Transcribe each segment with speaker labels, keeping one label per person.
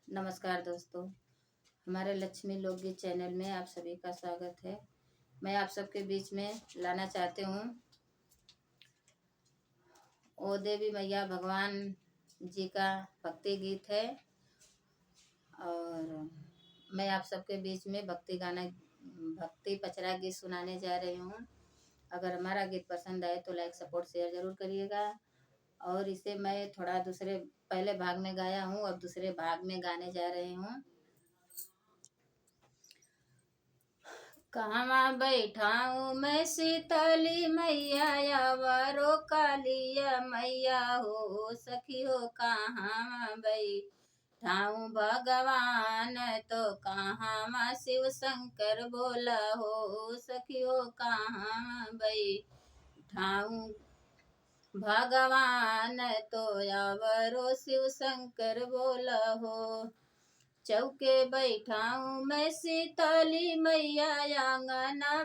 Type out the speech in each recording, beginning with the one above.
Speaker 1: नमस्कार दोस्तों, हमारे लक्ष्मी लोकगीत चैनल में आप सभी का स्वागत है। मैं आप सबके बीच में लाना चाहती हूँ ओ देवी मैया भगवान जी का भक्ति गीत है। और मैं आप सबके बीच में भक्ति पचरा गीत सुनाने जा रही हूँ। अगर हमारा गीत पसंद आए तो लाइक सपोर्ट शेयर जरूर करिएगा। और इसे मैं थोड़ा पहले भाग में गाया हूँ, अब दूसरे भाग में गाने जा रही हूँ। कहाँ बैठाऊँ मैं शीतली मैया यावरो कालिया मैया हो सखी हो। कहाँ बैठाऊँ भगवान तो कहाँ शिव शंकर बोला हो सखी हो। कहाँ बैठाऊँ भगवान तो यावरो शिव शंकर बोला हो। चौके बैठाऊँ मैं शीतली मैया आंगना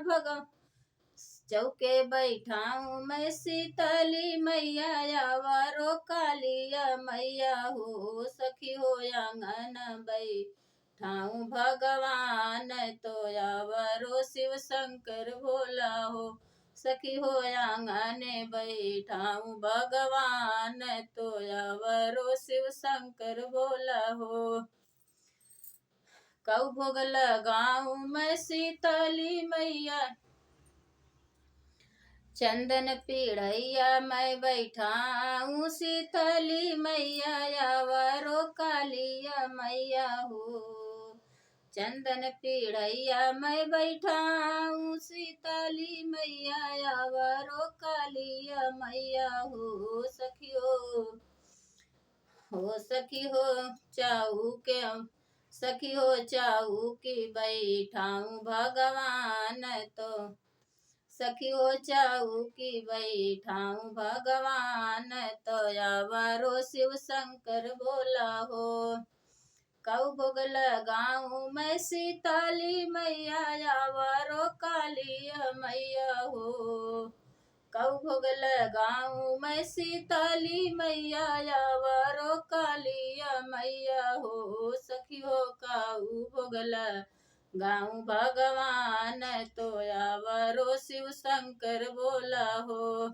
Speaker 1: चौके बैठाऊँ मैं शीतली मैया यावरो कालिया मैया हो सखी हो। आंगन बैठाऊँ भगवान तो यावरो शिव शंकर भोला हो सखी हो। आंगन बैठाऊँ भगवान तो यावरो शिव शंकर भोला हो। कौ भोग लगाऊँ मैं शीतली मैया चंदन पीढ़ैया मैं बैठाऊँ शीतली मैया यावरो कालिया मैया हो। चंदन पीढ़ैया मैं बैठाऊँ शीतली मैया यावरो कालिया मैया हो सखी हो सखी हो। सखी हो चाऊ की बैठाऊँ भगवान तो सखी हो चाऊ की बैठाऊँ भगवान तो यावरो शिव शंकर बोला हो। कौ भोग लगाऊँ मैं शीतली मैया यावरो कालिया मैया हो। कौ भोग लगाऊँ मैं शीतली मैया यावरो कालिया मैया हो सखी हो। काऊ भोग लगाऊँ भगवान तो यावरो शिव शंकर बोला हो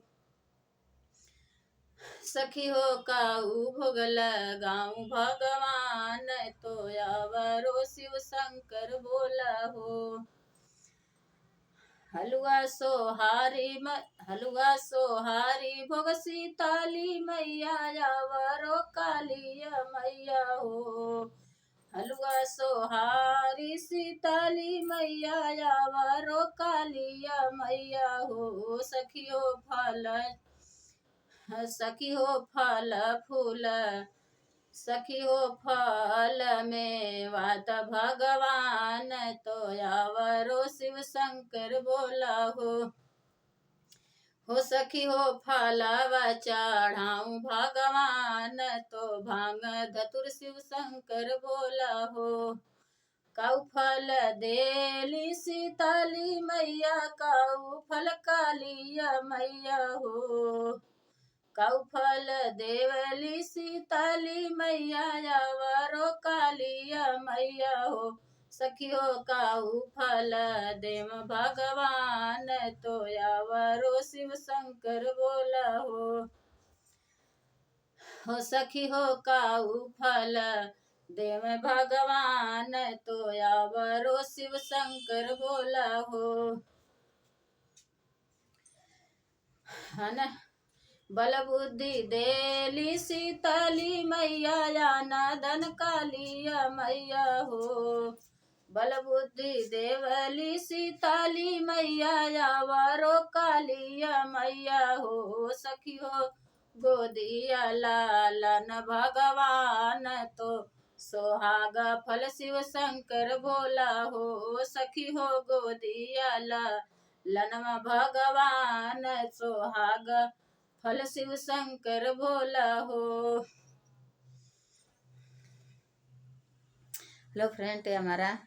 Speaker 1: सखी हो। काऊ भोग लगाऊँ भगवान तो यावरो शिव शंकर बोला हो। हलुआ सोहारी भोग शीतली मैया यावरो कालिया मैया हो। हलुआ सोहारी शीतली मैया यावरो कालिया मैया हो सखी हो। फल फूल सखी हो फल में वात भगवान तो यावरो शिव शंकर बोला हो सखी हो। फलवा चढ़ाऊँ भगवान तो भांग धतुर शिव शंकर बोला हो। कौ फल देली शीतली मैया कौ फल कालिया मैया हो। कौ फल देवली शीतली मैया यावरो कालिया मैया हो सखी हो। काऊ फल देव भगवान तो यावरो शिव शंकर बोला हो सखी हो। काऊ फल देव भगवान तो यावरो शिव शंकर बोला हो। बल बुद्धि देली शीतली मैया याना धन कालिया मैया हो। बल बुद्धि देवली शीतली मैया यावरो कालिया मैया हो सखी हो। गोदिया लालन भगवान तो सोहागा फल शिव शंकर भोला हो सखी हो। गोदिया लालन भगवान सोहागा फल शिव शंकर भोला हो। हेलो फ्रेंड, हमारा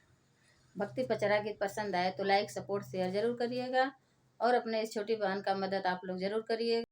Speaker 1: भक्ति पचरा गीत पसंद आए तो लाइक सपोर्ट शेयर जरूर करिएगा और अपने इस छोटी बहन का मदद आप लोग जरूर करिएगा।